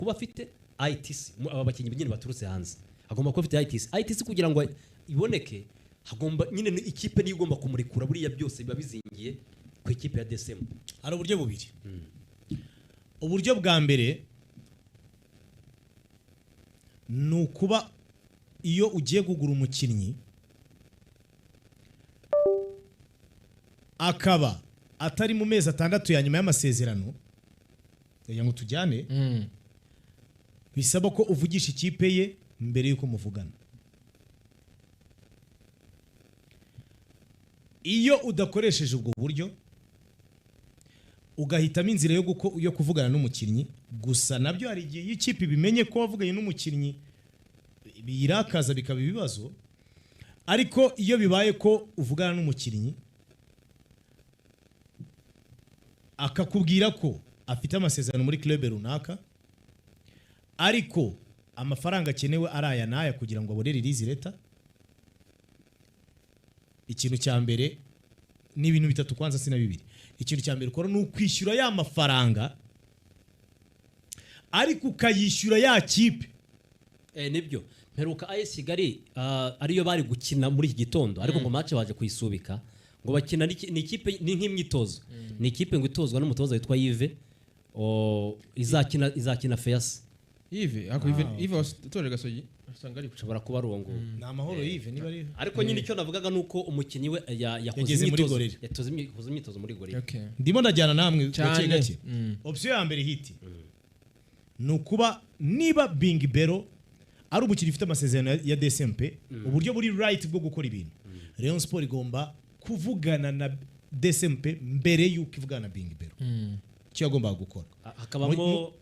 kuba afite ITC aba bakinnyi nyine baturutse hanze agomba kuba afite ITC kugira ngo iboneke hagomba nyine ikipe niyo igomba kumurekura buriya byose biba bizingiye ku ikipe ya DSM. Hari uburyo bubiri. Uburyo bwa mbere ni ukuba iyo ugiye kugura umukinnyi akaba atari mu mezi 6 ya nyuma y'amasezerano kugira ngo tujyane bisaba ko uvugisha ikipe ye mbere yuko muvugana. Iyo udakoresheje ubwo buryo ugahitamo inzira yo kuvugana n'umukinnyi gusa nabyo hari igihe y'ikipe bimenye ko wavuganye n'umukinnyi birakaza bikaba ibibazo, ariko iyo bibaye ko uvugana n'umukinnyi akakubwira ko afite amasezerano muri club runaka ariko amafaranga akenewe ari aya n'aya kugira ngo abone release letter, ikintu cya mbere ni ibintu bitatu kwanza sina bibiri. Ikintu cya mbere ukora ni ukwishyura ya mafaranga ariko ukayishyura ya kipe. Nibyo mperuka AS Kigali ariyo bari gukina muri iki gitondo ariko ngo match baje kuyisubika ngo bakina ni ikipe ni nk'imyitozo ni ikipe ngo itozwa n'umutoza witwa Yves izakina Fayas Yves utoje Gasogi asanga ari ushobora kuba ari uwo ngo ni amahoro Yves niba ari ariko nyine icyo navugaga nuko umukinnyi we yakoze imyitozo muri Gorilla. Ndimo ndajyana namwe gake. Option ya mbere hiti ni ukuba niba Bing Bero ari umukinnyi ufite amasezerano ya DSMP uburyo buri right bwo gukora ibintu Rayon Sport igomba kuvugana na DSMP mbere yuko ivugana na Bing Bero cyo agomba gukora hakabamo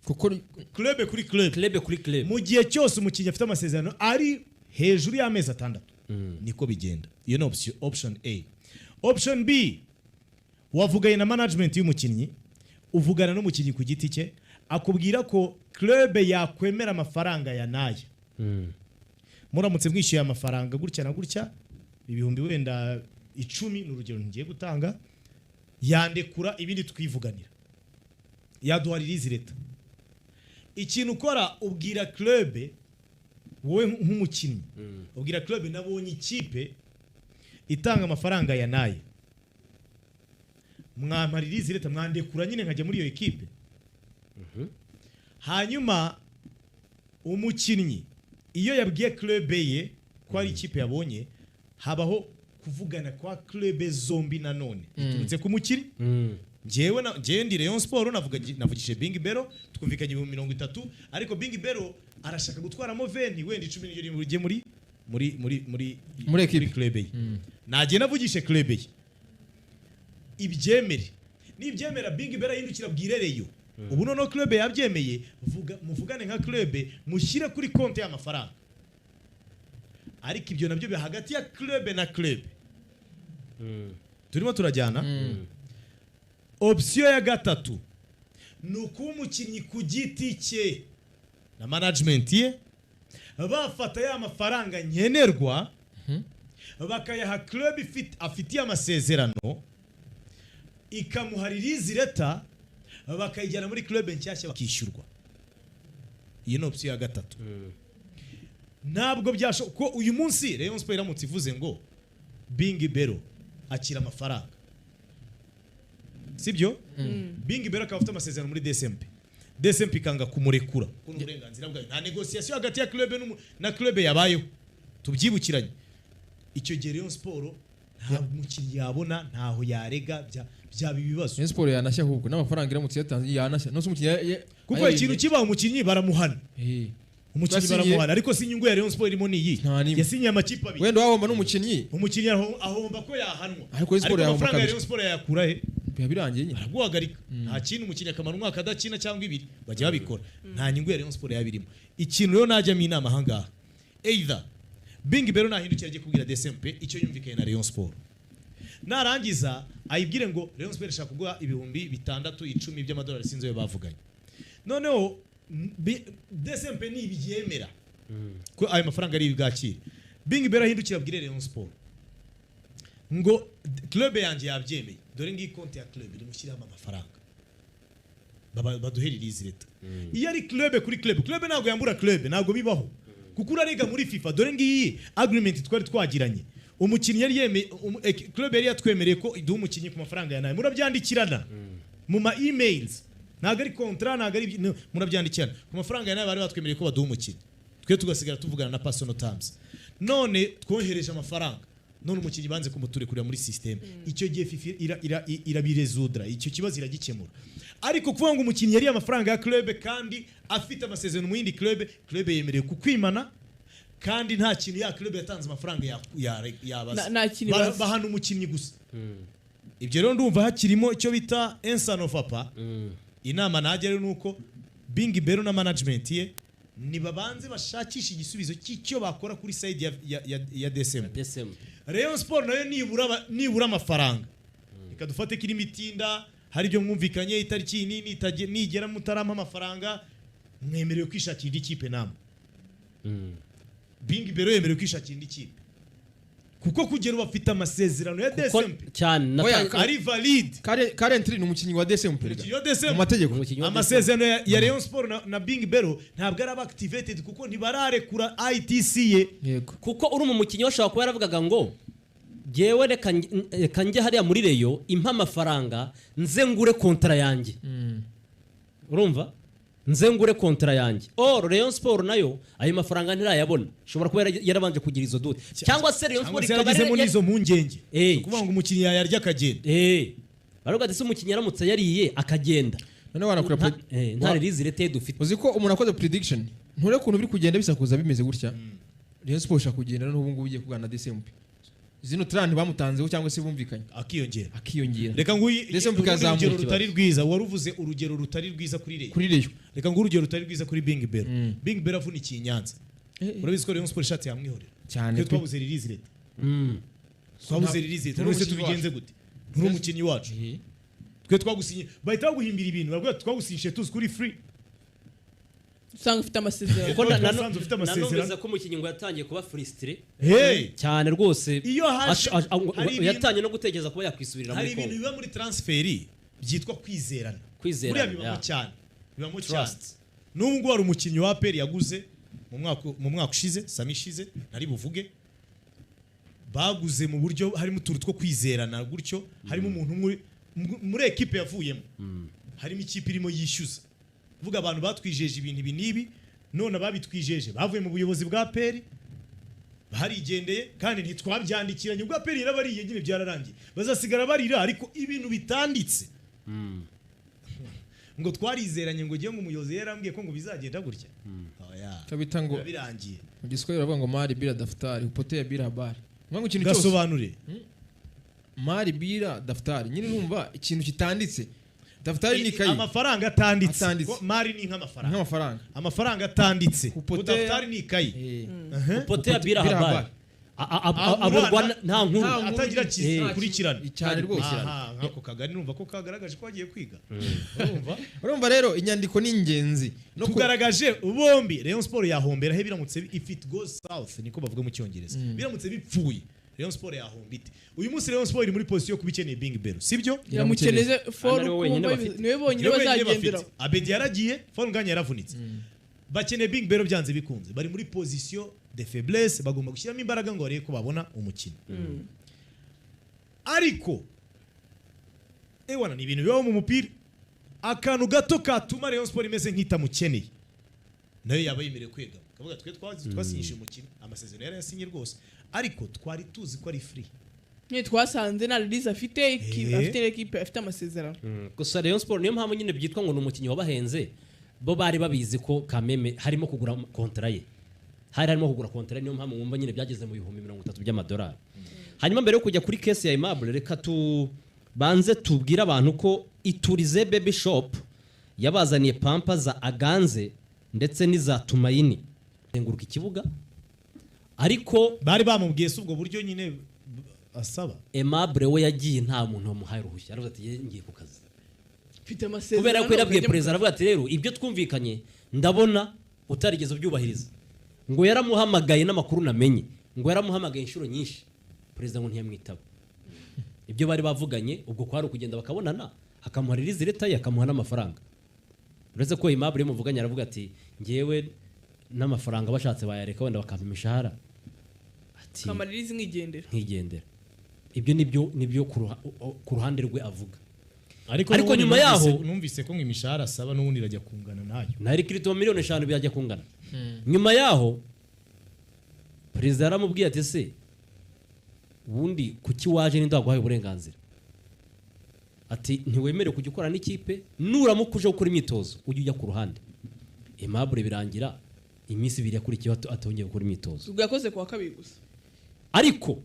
kuko club kuri club mu gihe cyose umukinnyi afite amasezerano ari hejuru y'amezi 6 niko bigenda. Iyo ni option A. Option B wavuganye na management y'umukinnyi uvugana n'umukinnyi ku giti cye akubwira ko club yakwemera amafaranga ya naye muramutse mwishyuye amafaranga gutya na gutya ibihumbi wenda 10 n'urugero ngiye gutanga yandekura ibindi twivuganira yaduha release letter. Ikintu ukora ubwira club wowe nk'umukinnyi ubwira club nabonye ikipe itanga amafaranga ya naye mwampa release letter mwandekura nyine nkajya muri iyo ekipe. Hanyuma umukinnyi iyo yabwiye club ye ko ari ikipe yabonye habaho kuvugana kwa club zombi nanone biturutse ku mukinnyi. Jewe ndi Rayon Sport navugishije Bing Bero twumvikanye 30 ariko Bing Bero arashaka gutwaramo 20 wenda 10 niyo rimuje muri club ye. Nagiye navugishe club ye ibyemere nibyemera Bing Bero yindukira bwirereyo ubu none club yabyemeye muvugane nka club mushyire kuri konti y'amafaranga ariko ibyo nabyo bya hagati ya club na club turimo turajyana. Option ya gatatu ni ukuba umukinnyi ku giti cye na management ye bafata ya mafaranga nkenerwa bakayaha club afitiye amasezerano ikamuha release letter bakayijyana muri club nshyashya bakishyurwa. Iyo ni option ya gatatu. Ntabwo byashoboka ko uyu munsi Rayon Sport iramutse ivuze ngo Bing Bero akira amafaranga sibyo Bing Bero akaba afite amasezerano muri DSMP ikanga kumurekura kuko n'uburenganzira bwayo nta negotiation hagati ya club na club yabayeho tubyibukiranye. Icyo gihe Rayon Sport nta mukinnyi yabona ntaho yarega byaba ibibazo. Rayon Sport yanashya ahubwo n'amafaranga iramutse yatanze yanashya no umukinnyi kuko ikintu kiba umukinnyi baramuhana umukinnyi baramuhana ariko si inyungu ya Rayon Sport irimo niyi yasinye amakipe abiri wenda wahomba n'umukinnyi ahomba ko yahanwa ariko amafaranga ya Rayon Sport yakura he birangiye nyine araguhagarika nta kintu umukinnyi akamara umwaka adakina cyangwa ibiri bajya babikora nta nyungu ya Rayon Sport yabirimo. Ikintu rero najyamo inama ahangaha either Bing Bero nahindukira agiye kubwira DSMP icyo yumvikanye na Rayon Sport narangiza ayibwire ngo Rayon Sport ishaka kuguha ibihumbi 6 10 by'amadolari sinzo bavuganye noneho DSMP ni ibibyemera ko ayo mafaranga ari ibwakire Bing Bero ahindukira abwire Rayon Sport ngo club yanjye yabyemeye dore ngi konti ya club iri mushyiramo amafaranga baduhe release leta iyo ari club kuri club ntabwo yambura club ntabwo bibaho kuko urarega muri FIFA dore ngiyi agreement twari twagiranye umukinnyi yari yemeye club yari yatwemereye ko iduha umukinnyi ku mafaranga ya nawe murabyandikirana mu ma emails ntabwo ari contrat ntabwo ari murabyandikirana ku mafaranga ya nawe bari batwemereye ko baduha umukinnyi twe tugasigara tuvugana na personal terms none twohereje amafaranga none umukinnyi banze kumuturekurira muri system icyo gihe FIFA irabirezudra icyo kibazo iragikemura ariko kuvuga ngo umukinnyi yari amafaranga ya club kandi afite amasezerano mu yindi club yemerewe kukwimana kandi nta kintu ya club yatanze amafaranga yabaza bahana umukinnyi gusa ibyo rero ndumva hakirimo icyo bita insano fapa inama najya rero nuko Bing Bero na management ye nibabanze bashakisha igisubizo cy'icyo bakora kuri side ya DSM Rayon Sport nayo nibura amafaranga reka dufate kiri mitinda hari byo mwumvikanye itariki nini nigera mutarama amafaranga mwemerewe kwishakira ikipe namwe Bing Bero yemerewe kwishakira ikipe kuko kugera bafite amasezerano ya DSM cyane ari valide currently ni umukinnyi wa DSM mu mategeko amasezerano ya Rayon Sport na Bing Bero ntabwo ari activated kuko ntibararekura ITC ye kuko uri mu mukinnyi washobora kuba yaravugaga ngo jewe reka njye hariya muri Rayon impa amafaranga nze ngure kontra yanjye urumva nze ngure kontra yanjye Rayon Sport nayo ayo mafaranga ntirayabona shobora kuba yarabanje kugira izo dute cyangwa se Rayon Sport ikabare n'izo mpungenge kuvuga ngo umukinnyi yarya akagenda baravuga ati se umukinnyi yaramutse yariye akagenda none warakura nta release leta dufite uzi ko umuntu akoze prediction nture kuntu biri kugenda bisakuza bimeze gutya Rayon Sport shaka kugenda n'ubu ngubu ugiye kugana DSM zino trend bamutanzeho cyangwa se bumvikanye akiyongera reka nguyi urugero rutari rwiza waruvuze urugero rutari rwiza kuri Rayon reka nguyi urugero rutari rwiza kuri Bing Bero Bing Bero avunikiye Nyanza urabizi ko Rayon Sport ishatse yamwihorera cyane twabuze release leta twabuze release leta none se tubigenze gute nturi umukinnyi wacu twe twagusinye bahita baguhimbira ibintu barabwira twagusinyishe tuzi kuri free usanga ufite amasezerano kuko nanumvise ko umukinnyi ngo yatangiye kuba frustré cyane rwose iyo yatangiye no gutekereza kuba yakwisubirira muri hari ibintu biba muri transferi byitwa kwizerana buriya bibamo cyane n'ubu ngubu hari umukinnyi wa APR yaguze mu mwaka ushize Sami ishize ntari buvuge baguze mu buryo harimo utuntu two kwizerana gutyo harimo umuntu muri ekipe yavuyemo harimo ikipe irimo yishyuza vuga abantu batwijeje ibintu ibi nibi none ababitwijeje bavuye mu buyobozi bwa APR barigendeye kandi ntitwabyandikiranye ubwo APR yarabariye nyine byararangiye bazasigara barira ariko ibintu bitanditse ngo twarizeranye ngo giye ngo umuyobozi yarambwiye ko ngo bizagenda gutya kabita ngo birangiye mu giswahili baravuga ngo mari bila daftari upotea bila habari ngo ikintu cyose gasobanure mari bila daftari nyine numva ikintu kitanditse daftari ni kayi amafaranga atanditse mari ni nk'amafaranga amafaranga atanditse daftari ni kayi upotea bila habari aburwa nta nkuru atagira kikurikirana cyane rwose nkako kagari numva ko kagaragaje ko agiye kwiga urumva rero inyandiko ni ingenzi tugaragaje bombi Rayon Sport yahombera he biramutse if it goes south niko bavuga mu cyongereza biramutse bipfuye Rayon Sport yahombite uyu munsi Rayon Sport iri muri position yo kubikeneye Bing Bero sibyo yamukeneze for niwe bonyine bazagendera Abedi yaragiye for nganya yaravunitse bakeneye Bing Bero byanze bikunze bari muri position de faiblesse bagomba gushyiramo imbaraga ngo barebe ko babona umukino ariko ewana ni ibintu bibaho mu mupira akantu gato katuma Rayon Sport imeze nk'itamukeneye nayo yaba yemerewe kwegama kavuga twe twasinyishe umukino amasezerano yari yasinye rwose ariko twari tuzi ko ari free twasanze na release afite equipe afite amasezerano gusa Rayon Sport niyo mpamvu nyine byitwa ngo ni umukinnyi wabahenze bo bari babizi ko Kameme harimo kugura kontra ye harimo kugura kontra niyo mpamvu mwumva nyine byageze mu bihumbi 30 by'amadolari hanyuma mbere yo kujya kuri case ya Aimable reka banze tubwira abantu ko Iturize Baby Shop yabazaniye pampa za Aganze ndetse n'iza Tumaini tenguruka ikibuga ariko bari bamubwiye se ubwo buryo nyine asaba Aimable we yagiye nta muntu wamuhaye uruhushya aravuga ati ngiye ku kazi mfite amasezerano kubera ko yarabwiye president aravuga ati rero ibyo twumvikanye ndabona utarigeze ubyubahiriza ngo yaramuhamagaye n'amakuru namenye ngo yaramuhamagaye inshuro nyinshi president ngo ntiyamwitaba ibyo bari bavuganye ubwo kwari ukugenda bakabonana akamuha release leta ye akamuha n'amafaranga uretse ko Aimable muvuganye aravuga ati ngewe n'amafaranga bashatse bayareka wenda bakampa imishahara ati kamaririzi nkigendera ibyo nibyo ku ruhande rwe avuga ariko nyuma yaho numvise ko imishahara asaba n'ubundi irajya kungana nayo na Kirito miliyoni 5 byajya kungana nyuma yaho perezida yaramubwiye ati se ubundi kuki waje n'indaguhaye uburenganzira ati ntiwemerewe kujya ukora n'ikipe nuramuka uje gukora imyitozo ujye ujya ku ruhande Aimable birangira iminsi 2 yakurikiyeho atongeye gukora imyitozo ubwo yakoze kuwa 2 gusa ariko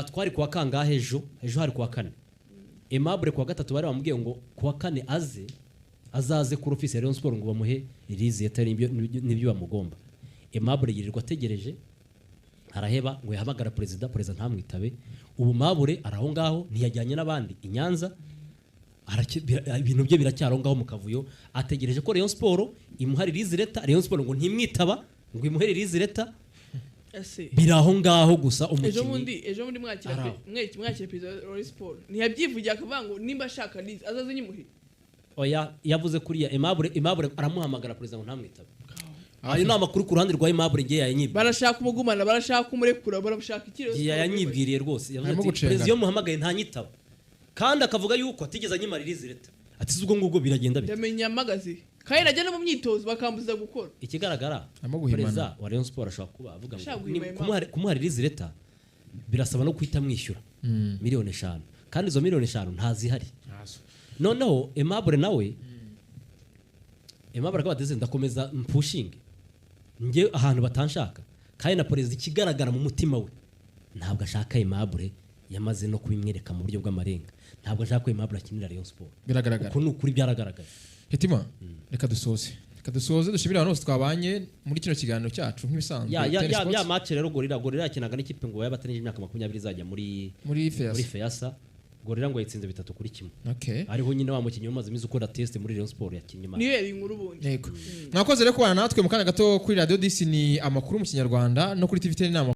twari kuwa kangahe ejo hari kuwa 4 Aimable kuwa 3 bari bamubwiye ngo kuwa 4 azaze ku office ya Rayon Sport ngo bamuhe release yatari nibyo bamugomba Aimable yirirwa ategereje araheba ngo yahamagara perezida ntamwitabe ubu Aimable araho ngaho ntiyajyanye n'abandi inyanza ibintu bye biracyaro ngaho mu kavuyo ategereje ko Rayon Sport imuha release leta Rayon Sport ngo ntimwitaba ngo imuhe release leta biraho ngaho gusa umukinnyi ejo mundi mwakira perezida wa Rayon Sport ntiyabyivugiye akavuga ngo nimba ashaka release azaze nyimuhe oya yavuze kuriya Aimable aramuhamagara perezida ngo ntamwitabe ayo ni amakuru ku ruhande rwa Aimable ngiye yanyibwiriye barashaka umugumana barashaka umurekura barashaka ikiro yanyibwiriye rwose yavuze ati perezida yo muhamagaye ntanyitaba kandi akavuga yuko atigeze anyima release leta ati ubwo ngubwo biragenda bite yamenya amagazi kandi najya no mu myitozo bakambuza gukora ikigaragara perezida wa Rayon Sport ashobora kuba avuga ngo kumuha release leta birasaba no kwita mwishyura miliyoni 5 kandi izo miliyoni 5 ntazihari noneho Aimable nawe Aimable akabateze ndakomeza pushing nge ahantu batanshaka kandi na perezida ikigaragara mu mutima we ntabwo ashaka Aimable yamaze no kubimwereka mu buryo bw'amarenga ntabwo ashaka ko Aimable akinira Rayon Sport biragaragara uko nukuri byaragaragaye Hitima reka dusoze dushimira abantu bose twabanye muri kino kiganiro cyacu nk'ibisanzwe ya match rero Gorilla yakinaga n'ikipe ngo yabatanije imyaka 20 izajya muri Feyasa Gorilla ngo yitsinze 3-1 okay ariho nyine wa mukinnyi umaze imizi ukora test muri Rayon Sport yakinnye niyo yari inkuru bundi yego mwakoze rero kubana natwe mu kanya gato kuri Radio DC ni amakuru mu Kinyarwanda no kuri TV10 inama